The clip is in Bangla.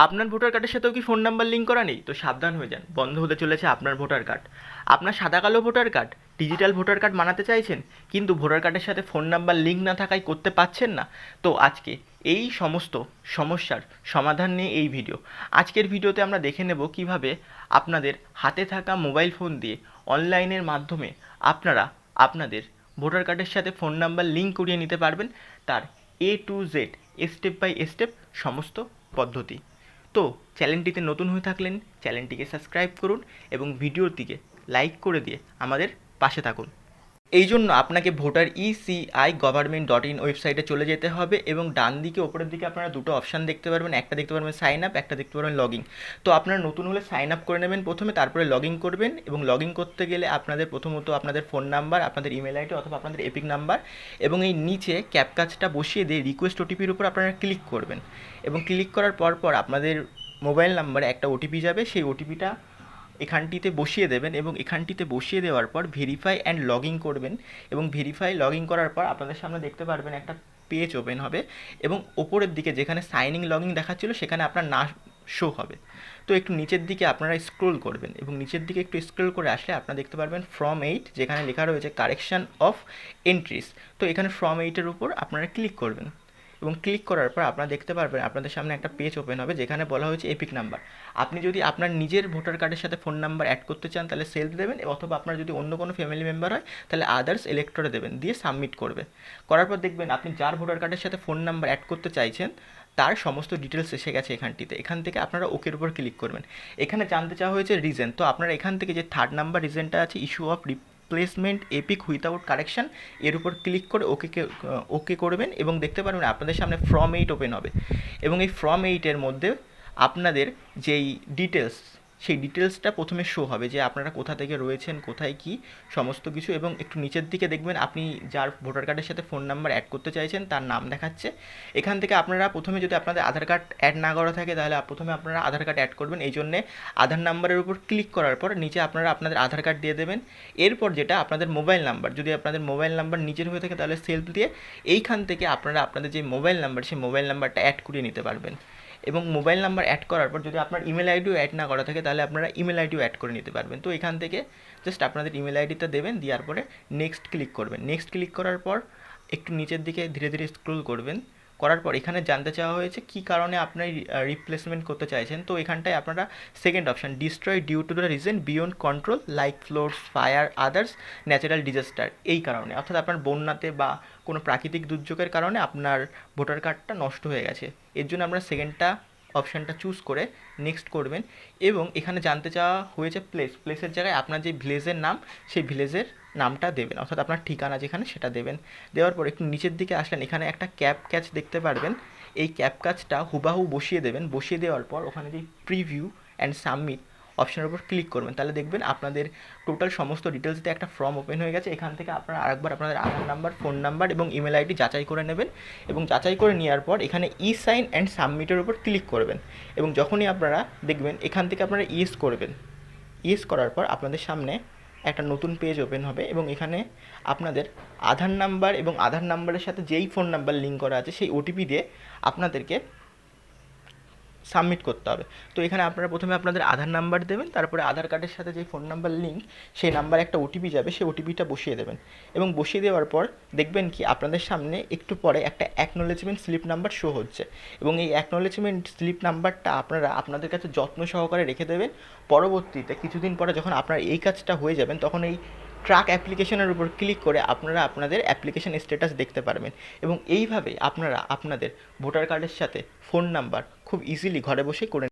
আপনার ভোটার কার্ডের সাথেও কি ফোন নাম্বার লিঙ্ক করা নেই? তো সাবধান হয়ে যান, বন্ধ হতে চলেছে আপনার ভোটার কার্ড। আপনার সাদা কালো voter card, digital voter card বানাতে চাইছেন, কিন্তু ভোটার কার্ডের সাথে ফোন নাম্বার লিঙ্ক না থাকায় করতে পারছেন না। তো আজকে এই সমস্ত সমস্যার সমাধান নিয়ে এই ভিডিও। আজকের ভিডিওতে আমরা দেখে নেব কিভাবে আপনাদের হাতে থাকা মোবাইল ফোন দিয়ে অনলাইনের মাধ্যমে আপনারা আপনাদের ভোটার কার্ডের সাথে ফোন নাম্বার লিঙ্ক করিয়ে নিতে পারবেন, তার A to Z step by step সমস্ত পদ্ধতি। তো চ্যানেলটিতে নতুন হয়ে থাকলেন চ্যানেলটিকে সাবস্ক্রাইব করুন এবং ভিডিওটিকে লাইক করে দিয়ে আমাদের পাশে থাকুন। এই জন্য আপনাকে ভোটার ECI-government.in ওয়েবসাইটে চলে যেতে হবে এবং ডান দিকে ওপরের দিকে আপনারা দুটো অপশান দেখতে পারবেন, একটা দেখতে পারবেন সাইন আপ, একটা দেখতে পারবেন লগ ইন। তো আপনারা নতুন হলে সাইন আপ করে নেবেন প্রথমে, তারপরে লগ ইন করবেন এবং লগ ইন করতে গেলে আপনাদের প্রথমত আপনাদের ফোন নাম্বার, আপনাদের ইমেল আইডি অথবা আপনাদের এপিক নাম্বার এবং এই নিচে ক্যাপকাজটা বসিয়ে দিয়ে রিকোয়েস্ট ওটিপির উপর আপনারা ক্লিক করবেন এবং ক্লিক করার পর আপনাদের মোবাইল নাম্বারে একটা ওটিপি যাবে, সেই ওটিপিটা এখানটিতে বসিয়ে দেবেন এবং এখানটিতে বসিয়ে দেওয়ার পর ভেরিফাই অ্যান্ড লগ ইন করবেন এবং ভেরিফাই লগ ইন করার পর আপনাদের সামনে দেখতে পারবেন একটা পেজ ওপেন হবে এবং ওপরের দিকে যেখানে সাইন ইন লগ ইন দেখাচ্ছিলো সেখানে আপনার নাম শো হবে। তো একটু নিচের দিকে আপনারা স্ক্রোল করবেন এবং নিচের দিকে একটু স্ক্রোল করে আসলে আপনারা দেখতে পারবেন ফর্ম 8, যেখানে লেখা রয়েছে কারেকশান অফ এন্ট্রিস। তো এখানে ফর্ম 8-এর উপর আপনারা ক্লিক করবেন এবং ক্লিক করার পর আপনারা দেখতে পারবেন আপনাদের সামনে একটা পেজ ওপেন হবে যেখানে বলা হয়েছে এপিক নাম্বার। আপনি যদি আপনার নিজের ভোটার কার্ডের সাথে ফোন নাম্বার অ্যাড করতে চান তাহলে সেলফ দেবেন, অথবা আপনার যদি অন্য কোনো ফ্যামিলি মেম্বার হয় তাহলে আদার্স ইলেক্টরে দেবেন, দিয়ে সাবমিট করবে। করার পর দেখবেন আপনি যার ভোটার কার্ডের সাথে ফোন নাম্বার অ্যাড করতে চাইছেন তার সমস্ত ডিটেলস এসে গেছে এখানটিতে। এখান থেকে আপনারা ওকের উপর ক্লিক করবেন। এখানে জানতে চাওয়া হয়েছে রিজন, তো আপনারা এখান থেকে যে 3rd নাম্বার রিজনটা আছে, issue of replacement epic without correction, এর উপর ক্লিক করে ওকে করবেন এবং দেখতে পারবেন আপনাদের সামনে ফর্ম 8 ওপেন হবে এবং এই ফর্ম 8-এর মধ্যে আপনাদের যেই ডিটেলস, সেই ডিটেলসটা প্রথমে শো হবে যে আপনারা কোথা থেকে রয়েছেন, কোথায় কি সমস্ত কিছু, এবং একটু নিচের দিকে দেখবেন আপনি যার ভোটার কার্ডের সাথে ফোন নাম্বার অ্যাড করতে চাইছেন তার নাম দেখাচ্ছে। এখান থেকে আপনারা প্রথমে যদি আপনাদের আধার কার্ড অ্যাড না করা থাকে তাহলে প্রথমে আপনারা আধার কার্ড অ্যাড করবেন, এই জন্যে আধার নাম্বারের উপর ক্লিক করার পর নিচে আপনারা আপনাদের আধার কার্ড দিয়ে দেবেন। এরপর যেটা আপনাদের মোবাইল নাম্বার, যদি আপনাদের মোবাইল নাম্বার নিচের হয়ে থাকে তাহলে সেলফ দিয়ে এইখান থেকে আপনারা আপনাদের যে মোবাইল নাম্বার সেই মোবাইল নাম্বারটা অ্যাড করিয়ে নিতে পারবেন এবং মোবাইল নাম্বার অ্যাড করার পর যদি আপনার ইমেল আইডিও অ্যাড না করা থাকে তাহলে আপনারা ইমেল আইডিও অ্যাড করে নিতে পারবেন। তো এখান থেকে জাস্ট আপনাদের ইমেল আইডিটা দেবেন, দেওয়ার পরে নেক্সট ক্লিক করবেন। নেক্সট ক্লিক করার পর একটু নিচের দিকে ধীরে ধীরে স্ক্রল করবেন, করার পর এখানে জানতে চাওয়া হয়েছে কী কারণে আপনার রিপ্লেসমেন্ট করতে চাইছেন। তো এখানটায় আপনারা second option destroy due to the reason beyond control like floods, fire, others natural disaster, এই কারণে অর্থাৎ আপনার বন্যাতে বা কোনো প্রাকৃতিক দুর্যোগের কারণে আপনার ভোটার কার্ডটা নষ্ট হয়ে গেছে, এর জন্য আমরা সেকেন্ডটা অপশানটা চুজ করে নেক্সট করবেন। এবং এখানে জানতে চাওয়া হয়েছে প্লেসের জায়গায় আপনার যে ভিলেজের নাম সেই ভিলেজের নামটা দেবেন, অর্থাৎ আপনার ঠিকানা যেখানে সেটা দেবেন। দেওয়ার পর একটু নিচের দিকে আসলেন, এখানে একটা ক্যাপ ক্যাচ দেখতে পারবেন, এই ক্যাপ ক্যাচটা হুবাহু বসিয়ে দেবেন। বসিয়ে দেওয়ার পর ওখানে যে প্রিভিউ অ্যান্ড সাবমিট অপশানের উপর ক্লিক করবেন, তাহলে দেখবেন আপনাদের টোটাল সমস্ত ডিটেলস দিয়ে একটা ফর্ম ওপেন হয়ে গেছে। এখান থেকে আপনারা আরেকবার আপনাদের আধার নাম্বার, ফোন নাম্বার এবং ইমেল আইডি যাচাই করে নেবেন এবং যাচাই করে নেওয়ার পর এখানে ই সাইন অ্যান্ড সাবমিটের উপর ক্লিক করবেন এবং যখনই আপনারা দেখবেন এখান থেকে আপনারা ইয়েস করবেন। ইয়েস করার পর আপনাদের সামনে একটা নতুন পেজ ওপেন হবে এবং এখানে আপনাদের আধার নাম্বার এবং আধার নাম্বারের সাথে যেই ফোন নাম্বার লিঙ্ক করা আছে সেই ওটিপি দিয়ে আপনাদেরকে সাবমিট করতে হবে। তো এখানে আপনারা প্রথমে আপনাদের আধার নাম্বার দেবেন, তারপরে আধার কার্ডের সাথে যে ফোন নাম্বার লিঙ্ক সেই নাম্বারে একটা ওটিপি যাবে, সেই ওটিপিটা বসিয়ে দেবেন এবং বসিয়ে দেওয়ার পর দেখবেন কি আপনাদের সামনে একটু পরে একটা অ্যাকনোলেজমেন্ট স্লিপ নাম্বার শো হচ্ছে এবং এই অ্যাকনোলেজমেন্ট স্লিপ নাম্বারটা আপনারা আপনাদের কাছে যত্ন সহকারে রেখে দেবেন। পরবর্তীতে কিছুদিন পরে যখন আপনার এই কাজটা হয়ে যাবেন তখন এই ট্র্যাক অ্যাপ্লিকেশনের উপর ক্লিক করে আপনারা আপনাদের অ্যাপ্লিকেশন স্ট্যাটাস দেখতে পারবেন এবং এইভাবে আপনারা আপনাদের ভোটার কার্ডের সাথে ফোন নাম্বার খুব ইজিলি ঘরে বসে করে